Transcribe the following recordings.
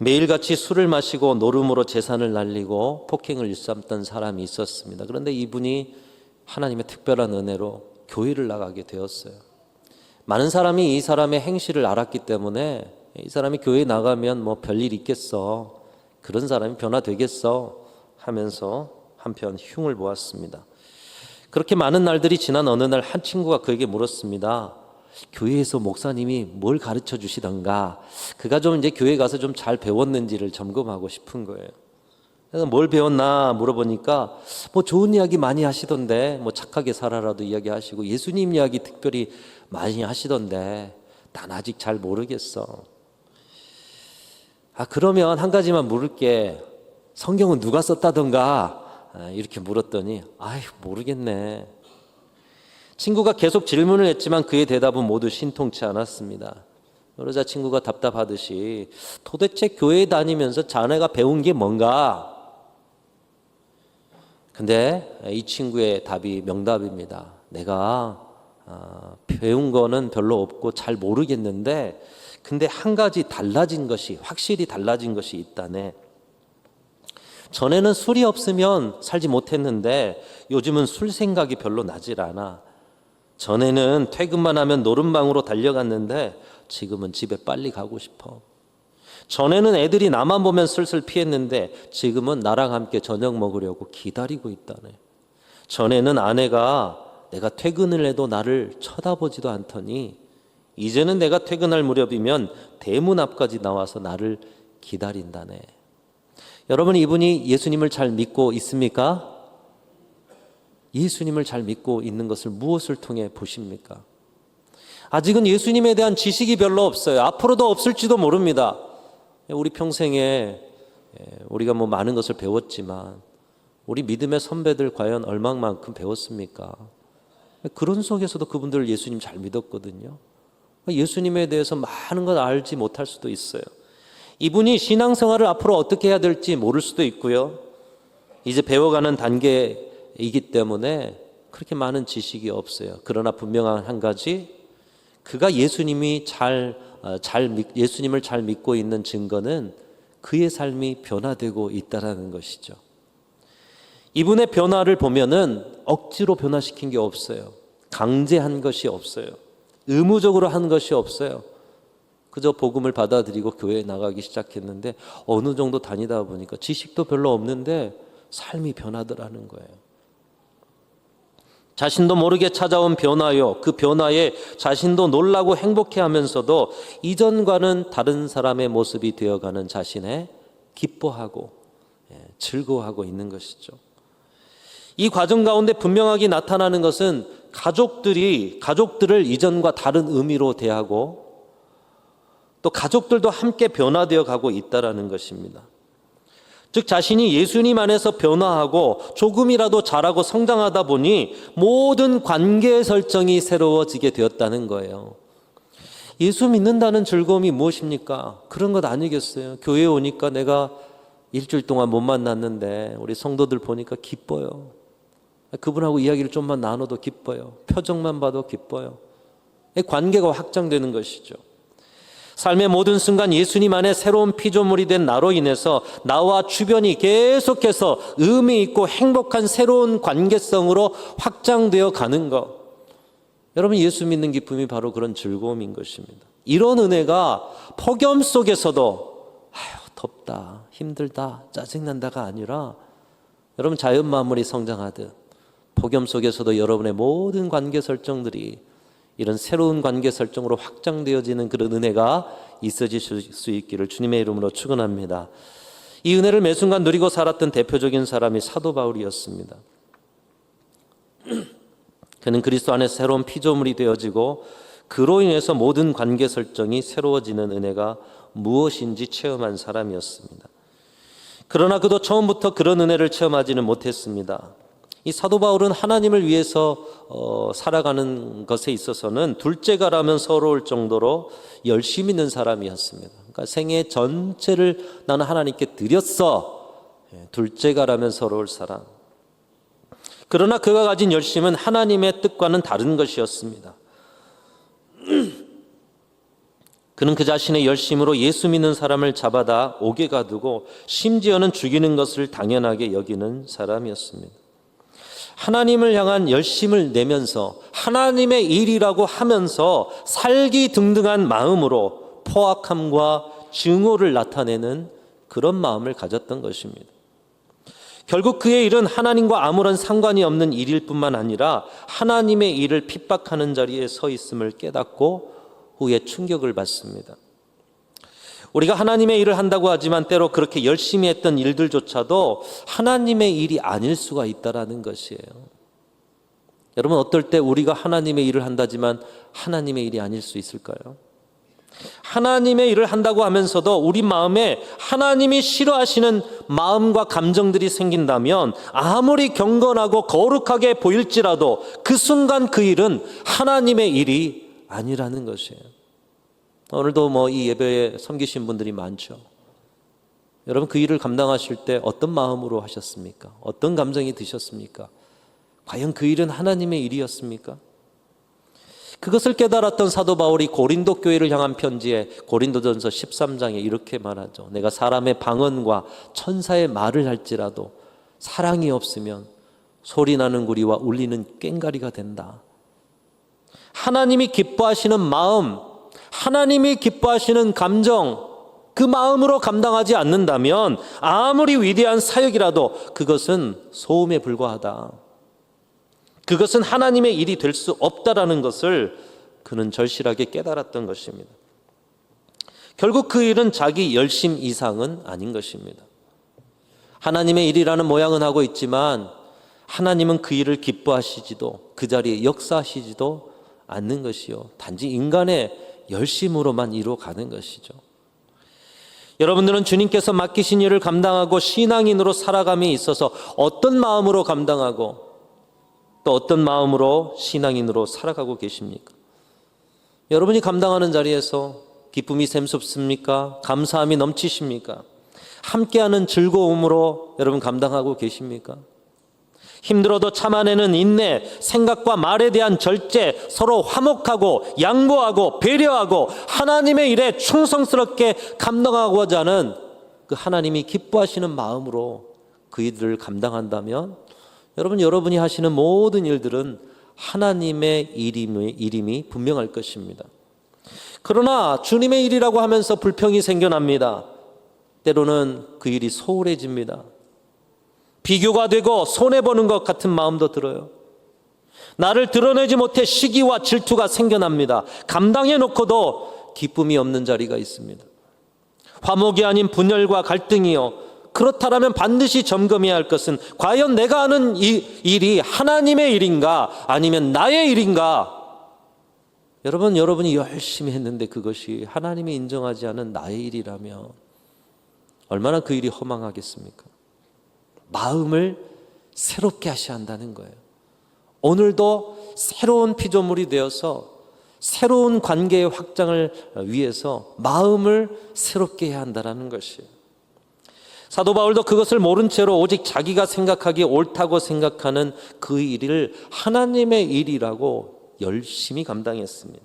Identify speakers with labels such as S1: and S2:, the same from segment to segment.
S1: 매일같이 술을 마시고 노름으로 재산을 날리고 폭행을 일삼던 사람이 있었습니다. 그런데 이분이 하나님의 특별한 은혜로 교회를 나가게 되었어요. 많은 사람이 이 사람의 행실을 알았기 때문에 이 사람이 교회에 나가면 뭐 별일 있겠어, 그런 사람이 변화되겠어 하면서 한편 흉을 보았습니다. 그렇게 많은 날들이 지난 어느 날 한 친구가 그에게 물었습니다. 교회에서 목사님이 뭘 가르쳐 주시던가, 그가 좀 이제 교회 가서 좀 잘 배웠는지를 점검하고 싶은 거예요. 그래서 뭘 배웠나 물어보니까 뭐 좋은 이야기 많이 하시던데, 뭐 착하게 살아라도 이야기하시고 예수님 이야기 특별히 많이 하시던데 난 아직 잘 모르겠어. 그러면 한 가지만 물을게. 성경은 누가 썼다던가? 이렇게 물었더니 모르겠네. 친구가 계속 질문을 했지만 그의 대답은 모두 신통치 않았습니다. 그러자 친구가 답답하듯이 도대체 교회 다니면서 자네가 배운 게 뭔가? 근데 이 친구의 답이 명답입니다. 내가 배운 거는 별로 없고 잘 모르겠는데, 근데 한 가지 달라진 것이, 확실히 달라진 것이 있다네. 전에는 술이 없으면 살지 못했는데 요즘은 술 생각이 별로 나질 않아. 전에는 퇴근만 하면 노름방으로 달려갔는데 지금은 집에 빨리 가고 싶어. 전에는 애들이 나만 보면 슬슬 피했는데 지금은 나랑 함께 저녁 먹으려고 기다리고 있다네. 전에는 아내가 내가 퇴근을 해도 나를 쳐다보지도 않더니 이제는 내가 퇴근할 무렵이면 대문 앞까지 나와서 나를 기다린다네. 여러분, 이분이 예수님을 잘 믿고 있습니까? 예수님을 잘 믿고 있는 것을 무엇을 통해 보십니까? 아직은 예수님에 대한 지식이 별로 없어요. 앞으로도 없을지도 모릅니다. 우리 평생에 우리가 뭐 많은 것을 배웠지만 우리 믿음의 선배들 과연 얼마만큼 배웠습니까? 그런 속에서도 그분들 예수님 잘 믿었거든요. 예수님에 대해서 많은 걸 알지 못할 수도 있어요. 이분이 신앙생활을 앞으로 어떻게 해야 될지 모를 수도 있고요. 이제 배워가는 단계이기 때문에 그렇게 많은 지식이 없어요. 그러나 분명한 한 가지, 그가 예수님을 잘 믿고 있는 증거는 그의 삶이 변화되고 있다는 것이죠. 이분의 변화를 보면은 억지로 변화시킨 게 없어요. 강제한 것이 없어요. 의무적으로 한 것이 없어요. 그저 복음을 받아들이고 교회에 나가기 시작했는데 어느 정도 다니다 보니까 지식도 별로 없는데 삶이 변하더라는 거예요. 자신도 모르게 찾아온 변화요. 그 변화에 자신도 놀라고 행복해하면서도 이전과는 다른 사람의 모습이 되어가는 자신에 기뻐하고 즐거워하고 있는 것이죠. 이 과정 가운데 분명하게 나타나는 것은 가족들을 이전과 다른 의미로 대하고 또 가족들도 함께 변화되어 가고 있다는 것입니다. 즉 자신이 예수님 안에서 변화하고 조금이라도 자라고 성장하다 보니 모든 관계 설정이 새로워지게 되었다는 거예요. 예수 믿는다는 즐거움이 무엇입니까? 그런 것 아니겠어요? 교회에 오니까 내가 일주일 동안 못 만났는데 우리 성도들 보니까 기뻐요. 그분하고 이야기를 좀만 나눠도 기뻐요. 표정만 봐도 기뻐요. 관계가 확장되는 것이죠. 삶의 모든 순간 예수님 안에 새로운 피조물이 된 나로 인해서 나와 주변이 계속해서 의미 있고 행복한 새로운 관계성으로 확장되어 가는 것. 여러분, 예수 믿는 기쁨이 바로 그런 즐거움인 것입니다. 이런 은혜가 폭염 속에서도 덥다, 힘들다, 짜증난다가 아니라 여러분 자연 만물이 성장하듯 폭염 속에서도 여러분의 모든 관계 설정들이 이런 새로운 관계 설정으로 확장되어지는 그런 은혜가 있어질 수 있기를 주님의 이름으로 축원합니다. 이 은혜를 매 순간 누리고 살았던 대표적인 사람이 사도 바울이었습니다. 그는 그리스도 안에 새로운 피조물이 되어지고 그로 인해서 모든 관계 설정이 새로워지는 은혜가 무엇인지 체험한 사람이었습니다. 그러나 그도 처음부터 그런 은혜를 체험하지는 못했습니다. 이 사도 바울은 하나님을 위해서 살아가는 것에 있어서는 둘째가라면 서러울 정도로 열심히 있는 사람이었습니다. 그러니까 생애 전체를 나는 하나님께 드렸어. 둘째가라면 서러울 사람. 그러나 그가 가진 열심은 하나님의 뜻과는 다른 것이었습니다. 그는 그 자신의 열심으로 예수 믿는 사람을 잡아다 옥에 가두고 심지어는 죽이는 것을 당연하게 여기는 사람이었습니다. 하나님을 향한 열심을 내면서 하나님의 일이라고 하면서 살기등등한 마음으로 포악함과 증오를 나타내는 그런 마음을 가졌던 것입니다. 결국 그의 일은 하나님과 아무런 상관이 없는 일일 뿐만 아니라 하나님의 일을 핍박하는 자리에 서 있음을 깨닫고 후에 충격을 받습니다. 우리가 하나님의 일을 한다고 하지만 때로 그렇게 열심히 했던 일들조차도 하나님의 일이 아닐 수가 있다는 것이에요. 여러분, 어떨 때 우리가 하나님의 일을 한다지만 하나님의 일이 아닐 수 있을까요? 하나님의 일을 한다고 하면서도 우리 마음에 하나님이 싫어하시는 마음과 감정들이 생긴다면 아무리 경건하고 거룩하게 보일지라도 그 순간 그 일은 하나님의 일이 아니라는 것이에요. 오늘도 이 예배에 섬기신 분들이 많죠. 여러분, 그 일을 감당하실 때 어떤 마음으로 하셨습니까? 어떤 감정이 드셨습니까? 과연 그 일은 하나님의 일이었습니까? 그것을 깨달았던 사도 바울이 고린도 교회를 향한 편지에 고린도전서 13장에 이렇게 말하죠. 내가 사람의 방언과 천사의 말을 할지라도 사랑이 없으면 소리나는 구리와 울리는 꽹가리가 된다. 하나님이 기뻐하시는 마음, 하나님이 기뻐하시는 감정, 그 마음으로 감당하지 않는다면 아무리 위대한 사역이라도 그것은 소음에 불과하다. 그것은 하나님의 일이 될 수 없다라는 것을 그는 절실하게 깨달았던 것입니다. 결국 그 일은 자기 열심 이상은 아닌 것입니다. 하나님의 일이라는 모양은 하고 있지만 하나님은 그 일을 기뻐하시지도 그 자리에 역사하시지도 않는 것이요, 단지 인간의 열심으로만 이루어가는 것이죠. 여러분들은 주님께서 맡기신 일을 감당하고 신앙인으로 살아감에 있어서 어떤 마음으로 감당하고 또 어떤 마음으로 신앙인으로 살아가고 계십니까? 여러분이 감당하는 자리에서 기쁨이 샘솟습니까? 감사함이 넘치십니까? 함께하는 즐거움으로 여러분 감당하고 계십니까? 힘들어도 참아내는 인내, 생각과 말에 대한 절제, 서로 화목하고 양보하고 배려하고 하나님의 일에 충성스럽게 감당하고자 하는 그 하나님이 기뻐하시는 마음으로 그 일들을 감당한다면 여러분이 하시는 모든 일들은 하나님의 일임이 분명할 것입니다. 그러나 주님의 일이라고 하면서 불평이 생겨납니다. 때로는 그 일이 소홀해집니다. 비교가 되고 손해보는 것 같은 마음도 들어요. 나를 드러내지 못해 시기와 질투가 생겨납니다. 감당해 놓고도 기쁨이 없는 자리가 있습니다. 화목이 아닌 분열과 갈등이요, 그렇다면 반드시 점검해야 할 것은 과연 내가 하는 이 일이 하나님의 일인가 아니면 나의 일인가? 여러분이 열심히 했는데 그것이 하나님이 인정하지 않은 나의 일이라면 얼마나 그 일이 허망하겠습니까? 마음을 새롭게 하셔야 한다는 거예요. 오늘도 새로운 피조물이 되어서 새로운 관계의 확장을 위해서 마음을 새롭게 해야 한다는 것이에요. 사도 바울도 그것을 모른 채로 오직 자기가 생각하기에 옳다고 생각하는 그 일을 하나님의 일이라고 열심히 감당했습니다.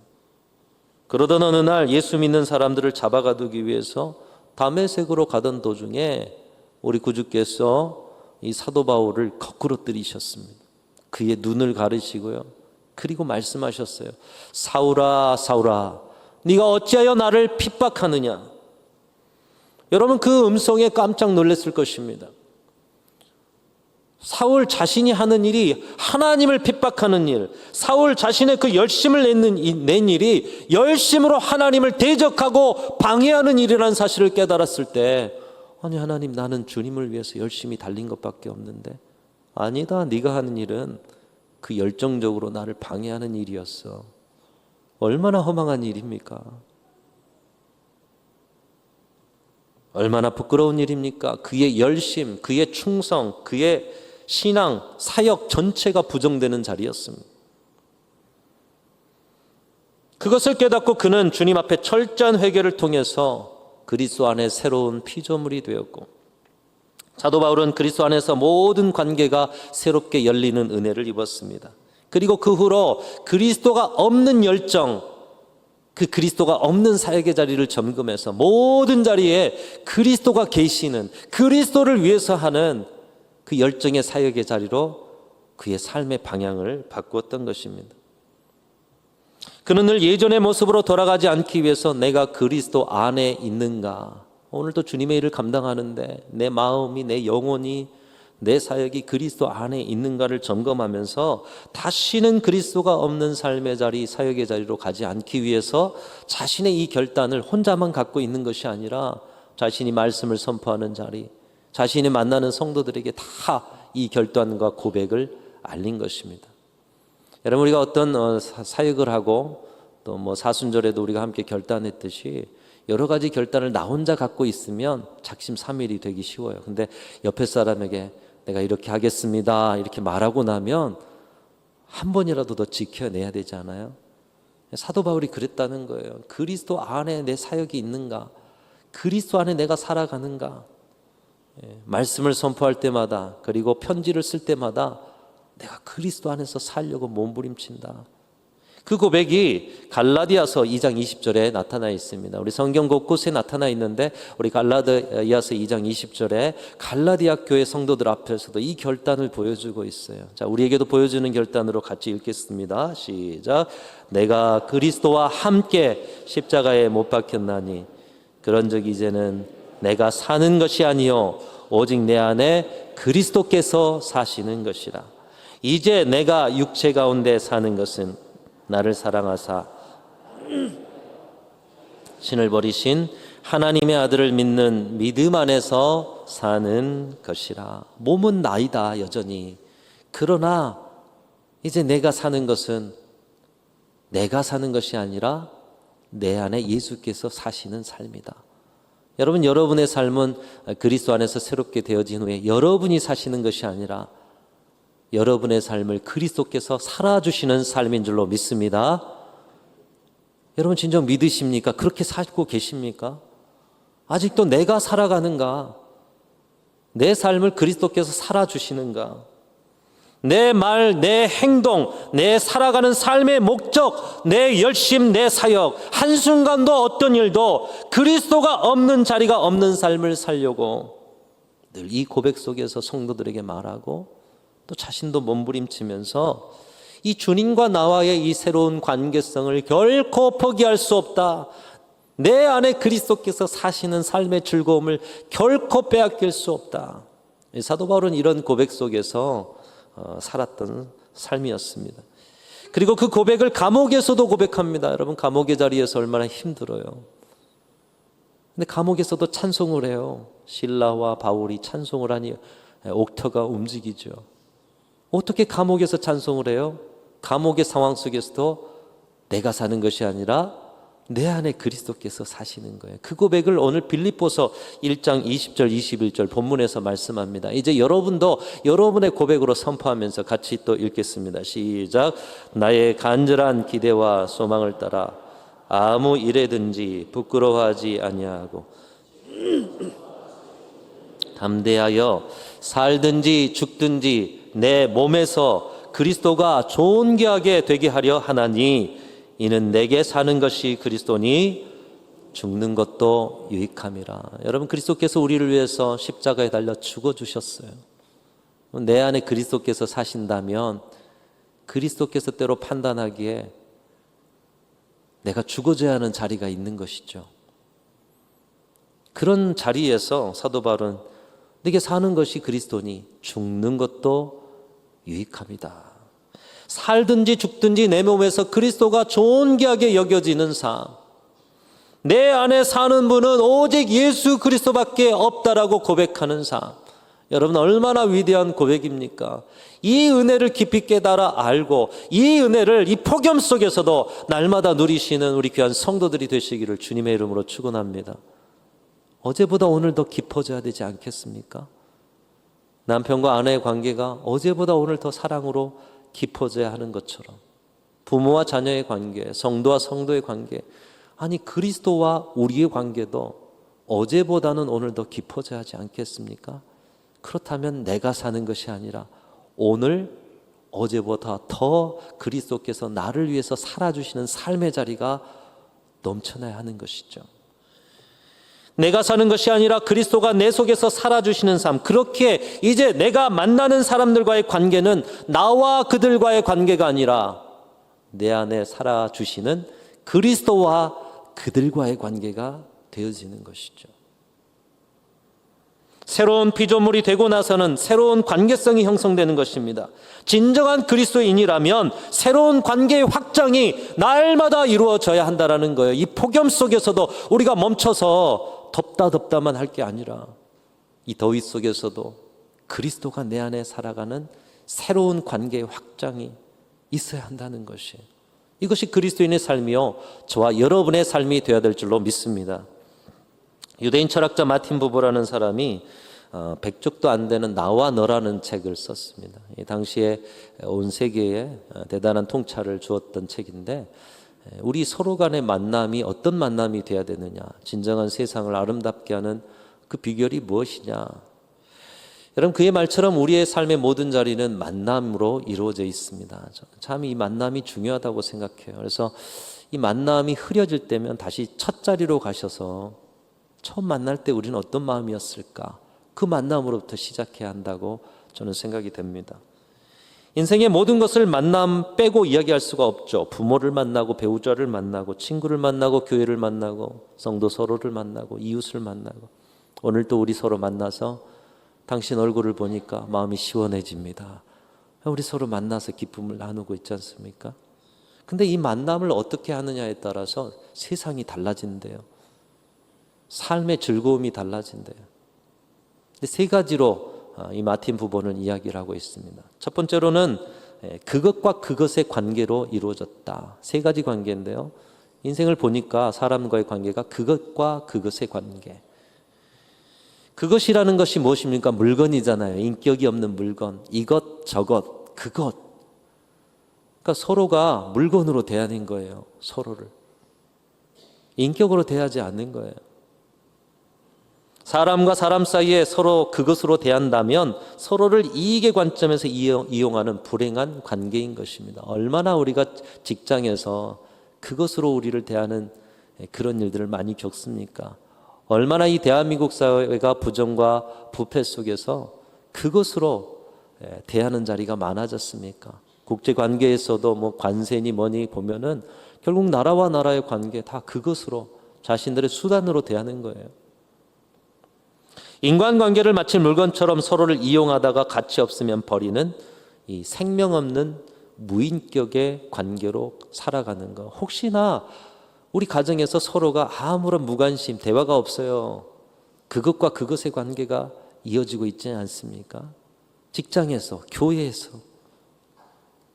S1: 그러던 어느 날 예수 믿는 사람들을 잡아가두기 위해서 다메섹으로 가던 도중에 우리 구주께서 이 사도 바울을 거꾸로 들이셨습니다. 그의 눈을 가르시고요, 그리고 말씀하셨어요. 사울아, 사울아, 네가 어찌하여 나를 핍박하느냐? 여러분, 그 음성에 깜짝 놀랐을 것입니다. 사울 자신이 하는 일이 하나님을 핍박하는 일, 사울 자신의 그 열심을 낸 일이 열심으로 하나님을 대적하고 방해하는 일이라는 사실을 깨달았을 때, 아니 하나님, 나는 주님을 위해서 열심히 달린 것밖에 없는데. 아니다, 네가 하는 일은 그 열정적으로 나를 방해하는 일이었어. 얼마나 허망한 일입니까? 얼마나 부끄러운 일입니까? 그의 열심, 그의 충성, 그의 신앙, 사역 전체가 부정되는 자리였습니다. 그것을 깨닫고 그는 주님 앞에 철저한 회개를 통해서 그리스도 안에 새로운 피조물이 되었고, 사도 바울은 그리스도 안에서 모든 관계가 새롭게 열리는 은혜를 입었습니다. 그리고 그 후로 그리스도가 없는 열정, 그 그리스도가 없는 사역의 자리를 점검해서 모든 자리에 그리스도가 계시는, 그리스도를 위해서 하는 그 열정의 사역의 자리로 그의 삶의 방향을 바꾸었던 것입니다. 그는 늘 예전의 모습으로 돌아가지 않기 위해서 내가 그리스도 안에 있는가, 오늘도 주님의 일을 감당하는데 내 마음이, 내 영혼이, 내 사역이 그리스도 안에 있는가를 점검하면서 다시는 그리스도가 없는 삶의 자리, 사역의 자리로 가지 않기 위해서 자신의 이 결단을 혼자만 갖고 있는 것이 아니라 자신이 말씀을 선포하는 자리, 자신이 만나는 성도들에게 다 이 결단과 고백을 알린 것입니다. 여러분, 우리가 어떤 사역을 하고 또 뭐 사순절에도 우리가 함께 결단했듯이 여러 가지 결단을 나 혼자 갖고 있으면 작심삼일이 되기 쉬워요. 근데 옆에 사람에게 내가 이렇게 하겠습니다 이렇게 말하고 나면 한 번이라도 더 지켜내야 되지 않아요? 사도 바울이 그랬다는 거예요. 그리스도 안에 내 사역이 있는가, 그리스도 안에 내가 살아가는가. 말씀을 선포할 때마다, 그리고 편지를 쓸 때마다 내가 그리스도 안에서 살려고 몸부림친다. 그 고백이 갈라디아서 2장 20절에 나타나 있습니다. 우리 성경 곳곳에 나타나 있는데 우리 갈라디아서 2장 20절에 갈라디아 교회 성도들 앞에서도 이 결단을 보여주고 있어요. 자, 우리에게도 보여주는 결단으로 같이 읽겠습니다. 시작. 내가 그리스도와 함께 십자가에 못 박혔나니 그런즉 이제는 내가 사는 것이 아니요 오직 내 안에 그리스도께서 사시는 것이라. 이제 내가 육체 가운데 사는 것은 나를 사랑하사 신을 버리신 하나님의 아들을 믿는 믿음 안에서 사는 것이라. 몸은 나이다 여전히. 그러나 이제 내가 사는 것은 내가 사는 것이 아니라 내 안에 예수께서 사시는 삶이다. 여러분, 여러분의 삶은 그리스도 안에서 새롭게 되어진 후에 여러분이 사시는 것이 아니라 여러분의 삶을 그리스도께서 살아주시는 삶인 줄로 믿습니다. 여러분, 진정 믿으십니까? 그렇게 살고 계십니까? 아직도 내가 살아가는가? 내 삶을 그리스도께서 살아주시는가? 내 말, 내 행동, 내 살아가는 삶의 목적, 내 열심, 내 사역, 한순간도 어떤 일도 그리스도가 없는 자리가 없는 삶을 살려고 늘 이 고백 속에서 성도들에게 말하고 또 자신도 몸부림치면서 이 주님과 나와의 이 새로운 관계성을 결코 포기할 수 없다. 내 안에 그리스도께서 사시는 삶의 즐거움을 결코 빼앗길 수 없다. 사도 바울은 이런 고백 속에서 살았던 삶이었습니다. 그리고 그 고백을 감옥에서도 고백합니다. 여러분, 감옥의 자리에서 얼마나 힘들어요. 근데 감옥에서도 찬송을 해요. 실라와 바울이 찬송을 하니 옥터가 움직이죠. 어떻게 감옥에서 찬송을 해요? 감옥의 상황 속에서도 내가 사는 것이 아니라 내 안에 그리스도께서 사시는 거예요. 그 고백을 오늘 빌립보서 1장 20절 21절 본문에서 말씀합니다. 이제 여러분도 여러분의 고백으로 선포하면서 같이 또 읽겠습니다. 시작. 나의 간절한 기대와 소망을 따라 아무 일에든지 부끄러워하지 아니하고 담대하여 살든지 죽든지 내 몸에서 그리스도가 존귀하게 되게 하려 하나니 이는 내게 사는 것이 그리스도니 죽는 것도 유익함이라. 여러분, 그리스도께서 우리를 위해서 십자가에 달려 죽어주셨어요. 내 안에 그리스도께서 사신다면 그리스도께서 때로 판단하기에 내가 죽어져야 하는 자리가 있는 것이죠. 그런 자리에서 사도 바울은 내게 사는 것이 그리스도니 죽는 것도 유익합니다. 살든지 죽든지 내 몸에서 그리스도가 존귀하게 여겨지는 삶, 내 안에 사는 분은 오직 예수 그리스도밖에 없다라고 고백하는 삶. 여러분, 얼마나 위대한 고백입니까? 이 은혜를 깊이 깨달아 알고 이 은혜를 이 폭염 속에서도 날마다 누리시는 우리 귀한 성도들이 되시기를 주님의 이름으로 축원합니다. 어제보다 오늘 더 깊어져야 되지 않겠습니까? 남편과 아내의 관계가 어제보다 오늘 더 사랑으로 깊어져야 하는 것처럼 부모와 자녀의 관계, 성도와 성도의 관계, 아니 그리스도와 우리의 관계도 어제보다는 오늘 더 깊어져야 하지 않겠습니까? 그렇다면 내가 사는 것이 아니라 오늘 어제보다 더 그리스도께서 나를 위해서 살아주시는 삶의 자리가 넘쳐나야 하는 것이죠. 내가 사는 것이 아니라 그리스도가 내 속에서 살아주시는 삶, 그렇게 이제 내가 만나는 사람들과의 관계는 나와 그들과의 관계가 아니라 내 안에 살아주시는 그리스도와 그들과의 관계가 되어지는 것이죠. 새로운 피조물이 되고 나서는 새로운 관계성이 형성되는 것입니다. 진정한 그리스도인이라면 새로운 관계의 확장이 날마다 이루어져야 한다는 거예요. 이 폭염 속에서도 우리가 멈춰서 덥다만 할 게 아니라 이 더위 속에서도 그리스도가 내 안에 살아가는 새로운 관계의 확장이 있어야 한다는 것이에요. 이것이 그리스도인의 삶이요, 저와 여러분의 삶이 되어야 될 줄로 믿습니다. 유대인 철학자 마틴 부버라는 사람이 100쪽도 안 되는 나와 너라는 책을 썼습니다. 이 당시에 온 세계에 대단한 통찰을 주었던 책인데, 우리 서로 간의 만남이 어떤 만남이 되어야 되느냐, 진정한 세상을 아름답게 하는 그 비결이 무엇이냐. 여러분, 그의 말처럼 우리의 삶의 모든 자리는 만남으로 이루어져 있습니다. 참 이 만남이 중요하다고 생각해요. 그래서 이 만남이 흐려질 때면 다시 첫 자리로 가셔서 처음 만날 때 우리는 어떤 마음이었을까, 그 만남으로부터 시작해야 한다고 저는 생각이 됩니다. 인생의 모든 것을 만남 빼고 이야기할 수가 없죠. 부모를 만나고 배우자를 만나고 친구를 만나고 교회를 만나고 성도 서로를 만나고 이웃을 만나고, 오늘 또 우리 서로 만나서 당신 얼굴을 보니까 마음이 시원해집니다. 우리 서로 만나서 기쁨을 나누고 있지 않습니까? 근데 이 만남을 어떻게 하느냐에 따라서 세상이 달라진대요. 삶의 즐거움이 달라진대요. 근데 세 가지로 이 마틴 부버는 이야기를 하고 있습니다. 첫 번째로는 그것과 그것의 관계로 이루어졌다. 세 가지 관계인데요, 인생을 보니까 사람과의 관계가 그것과 그것의 관계. 그것이라는 것이 무엇입니까? 물건이잖아요. 인격이 없는 물건. 이것, 저것, 그것. 그러니까 서로가 물건으로 대하는 거예요. 서로를. 인격으로 대하지 않는 거예요. 사람과 사람 사이에 서로 그것으로 대한다면 서로를 이익의 관점에서 이용하는 불행한 관계인 것입니다. 얼마나 우리가 직장에서 그것으로 우리를 대하는 그런 일들을 많이 겪습니까? 얼마나 이 대한민국 사회가 부정과 부패 속에서 그것으로 대하는 자리가 많아졌습니까? 국제관계에서도 뭐 관세니 뭐니 보면은 결국 나라와 나라의 관계 다 그것으로, 자신들의 수단으로 대하는 거예요. 인간관계를 마치 물건처럼 서로를 이용하다가 가치 없으면 버리는 이 생명 없는 무인격의 관계로 살아가는 것. 혹시나 우리 가정에서 서로가 아무런 무관심, 대화가 없어요. 그것과 그것의 관계가 이어지고 있지 않습니까? 직장에서, 교회에서.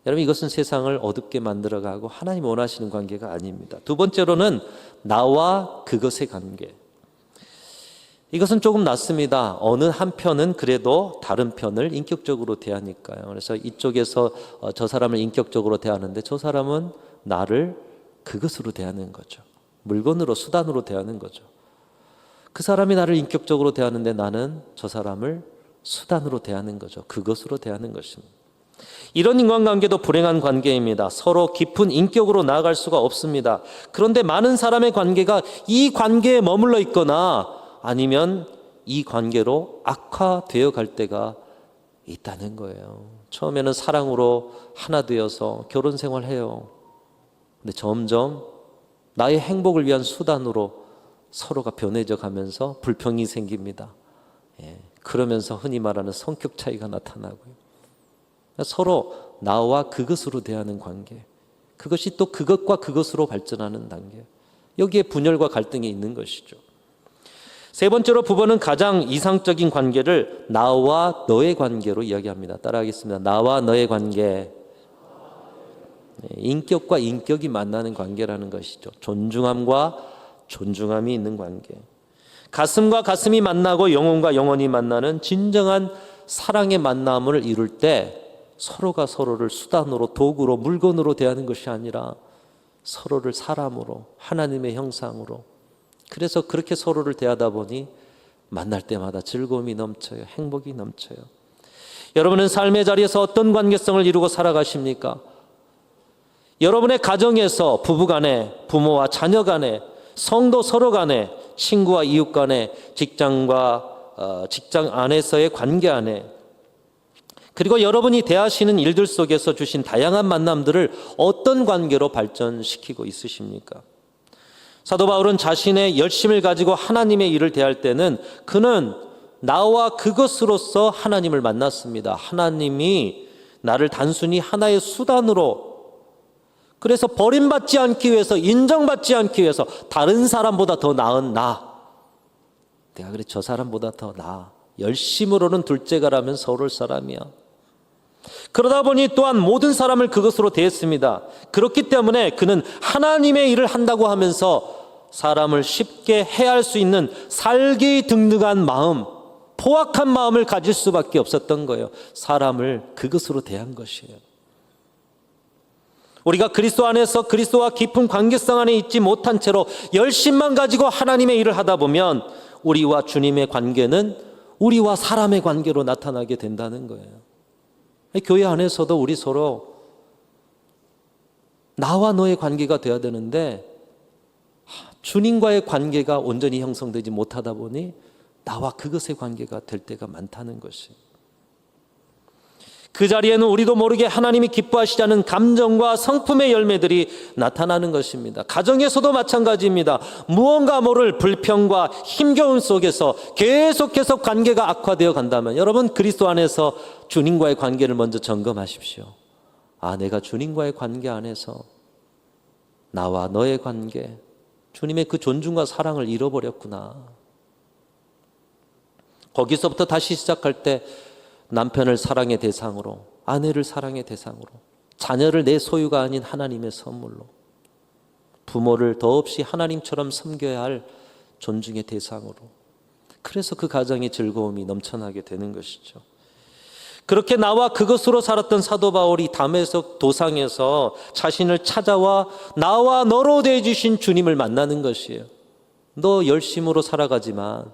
S1: 여러분, 이것은 세상을 어둡게 만들어가고 하나님 원하시는 관계가 아닙니다. 두 번째로는 나와 그것의 관계. 이것은 조금 낫습니다. 어느 한 편은 그래도 다른 편을 인격적으로 대하니까요. 그래서 이쪽에서 저 사람을 인격적으로 대하는데 저 사람은 나를 그것으로 대하는 거죠. 물건으로, 수단으로 대하는 거죠. 그 사람이 나를 인격적으로 대하는데 나는 저 사람을 수단으로 대하는 거죠. 그것으로 대하는 것입니다. 이런 인간관계도 불행한 관계입니다. 서로 깊은 인격으로 나아갈 수가 없습니다. 그런데 많은 사람의 관계가 이 관계에 머물러 있거나 아니면 이 관계로 악화되어 갈 때가 있다는 거예요. 처음에는 사랑으로 하나 되어서 결혼 생활해요. 근데 점점 나의 행복을 위한 수단으로 서로가 변해져 가면서 불평이 생깁니다. 그러면서 흔히 말하는 성격 차이가 나타나고요. 서로 나와 그것으로 대하는 관계, 그것이 또 그것과 그것으로 발전하는 단계, 여기에 분열과 갈등이 있는 것이죠. 세 번째로 부부는 가장 이상적인 관계를 나와 너의 관계로 이야기합니다. 따라하겠습니다. 나와 너의 관계. 인격과 인격이 만나는 관계라는 것이죠. 존중함과 존중함이 있는 관계. 가슴과 가슴이 만나고 영혼과 영혼이 만나는 진정한 사랑의 만남을 이룰 때 서로가 서로를 수단으로, 도구로, 물건으로 대하는 것이 아니라 서로를 사람으로, 하나님의 형상으로, 그래서 그렇게 서로를 대하다 보니 만날 때마다 즐거움이 넘쳐요. 행복이 넘쳐요. 여러분은 삶의 자리에서 어떤 관계성을 이루고 살아가십니까? 여러분의 가정에서 부부 간에, 부모와 자녀 간에, 성도 서로 간에, 친구와 이웃 간에, 직장 안에서의 관계 안에, 그리고 여러분이 대하시는 일들 속에서 주신 다양한 만남들을 어떤 관계로 발전시키고 있으십니까? 사도 바울은 자신의 열심을 가지고 하나님의 일을 대할 때는 그는 나와 그것으로서 하나님을 만났습니다. 하나님이 나를 단순히 하나의 수단으로, 그래서 버림받지 않기 위해서, 인정받지 않기 위해서 다른 사람보다 더 나은 내가 그래 저 사람보다 더 열심으로는 둘째가라면 서울 사람이야. 그러다 보니 또한 모든 사람을 그것으로 대했습니다. 그렇기 때문에 그는 하나님의 일을 한다고 하면서 사람을 쉽게 해할 수 있는 살기 등등한 마음, 포악한 마음을 가질 수밖에 없었던 거예요. 사람을 그것으로 대한 것이에요. 우리가 그리스도 안에서 그리스도와 깊은 관계성 안에 있지 못한 채로 열심만 가지고 하나님의 일을 하다 보면 우리와 주님의 관계는 우리와 사람의 관계로 나타나게 된다는 거예요. 교회 안에서도 우리 서로 나와 너의 관계가 되어야 되는데 주님과의 관계가 온전히 형성되지 못하다 보니 나와 그것의 관계가 될 때가 많다는 것이에요. 그 자리에는 우리도 모르게 하나님이 기뻐하시지 않은 감정과 성품의 열매들이 나타나는 것입니다. 가정에서도 마찬가지입니다. 무언가 모를 불평과 힘겨움 속에서 계속해서 관계가 악화되어 간다면 여러분 그리스도 안에서 주님과의 관계를 먼저 점검하십시오. 내가 주님과의 관계 안에서 나와 너의 관계, 주님의 그 존중과 사랑을 잃어버렸구나. 거기서부터 다시 시작할 때 남편을 사랑의 대상으로, 아내를 사랑의 대상으로, 자녀를 내 소유가 아닌 하나님의 선물로, 부모를 더없이 하나님처럼 섬겨야 할 존중의 대상으로, 그래서 그 가정의 즐거움이 넘쳐나게 되는 것이죠. 그렇게 나와 그것으로 살았던 사도 바울이 다메섹 도상에서 자신을 찾아와 나와 너로 대해주신 주님을 만나는 것이에요. 너 열심으로 살아가지만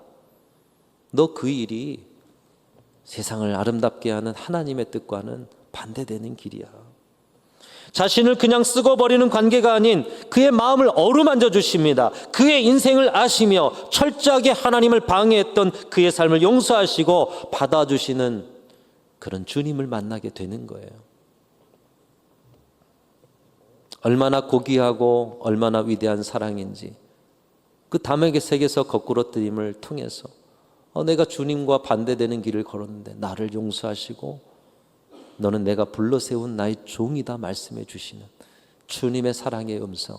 S1: 너 그 일이 세상을 아름답게 하는 하나님의 뜻과는 반대되는 길이야. 자신을 그냥 쓰고 버리는 관계가 아닌 그의 마음을 어루만져 주십니다. 그의 인생을 아시며 철저하게 하나님을 방해했던 그의 삶을 용서하시고 받아주시는 그런 주님을 만나게 되는 거예요. 얼마나 고귀하고 얼마나 위대한 사랑인지 그 다메섹에서 거꾸로뜨림을 통해서 내가 주님과 반대되는 길을 걸었는데 나를 용서하시고 너는 내가 불러세운 나의 종이다 말씀해 주시는 주님의 사랑의 음성.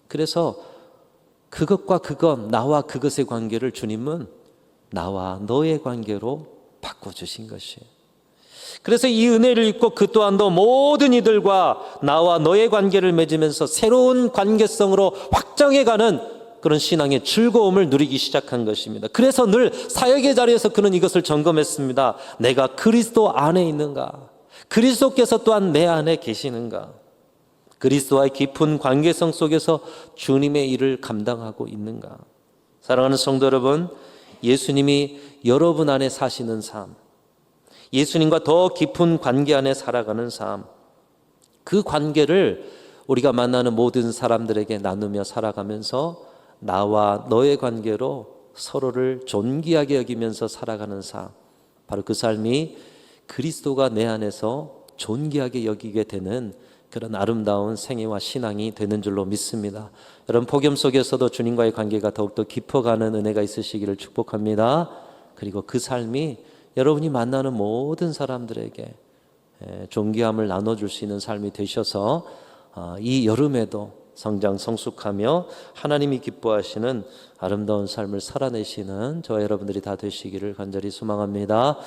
S1: 그래서 그것과 그것, 나와 그것의 관계를 주님은 나와 너의 관계로 바꿔주신 것이에요. 그래서 이 은혜를 입고 그 또한도 모든 이들과 나와 너의 관계를 맺으면서 새로운 관계성으로 확장해가는 그런 신앙의 즐거움을 누리기 시작한 것입니다. 그래서 늘 사역의 자리에서 그는 이것을 점검했습니다. 내가 그리스도 안에 있는가? 그리스도께서 또한 내 안에 계시는가? 그리스도와의 깊은 관계성 속에서 주님의 일을 감당하고 있는가? 사랑하는 성도 여러분, 예수님이 여러분 안에 사시는 삶, 예수님과 더 깊은 관계 안에 살아가는 삶, 그 관계를 우리가 만나는 모든 사람들에게 나누며 살아가면서 나와 너의 관계로 서로를 존귀하게 여기면서 살아가는 삶, 바로 그 삶이 그리스도가 내 안에서 존귀하게 여기게 되는 그런 아름다운 생애와 신앙이 되는 줄로 믿습니다. 여러분 폭염 속에서도 주님과의 관계가 더욱더 깊어가는 은혜가 있으시기를 축복합니다. 그리고 그 삶이 여러분이 만나는 모든 사람들에게 존귀함을 나눠줄 수 있는 삶이 되셔서 이 여름에도 성장 성숙하며 하나님이 기뻐하시는 아름다운 삶을 살아내시는 저와 여러분들이 다 되시기를 간절히 소망합니다.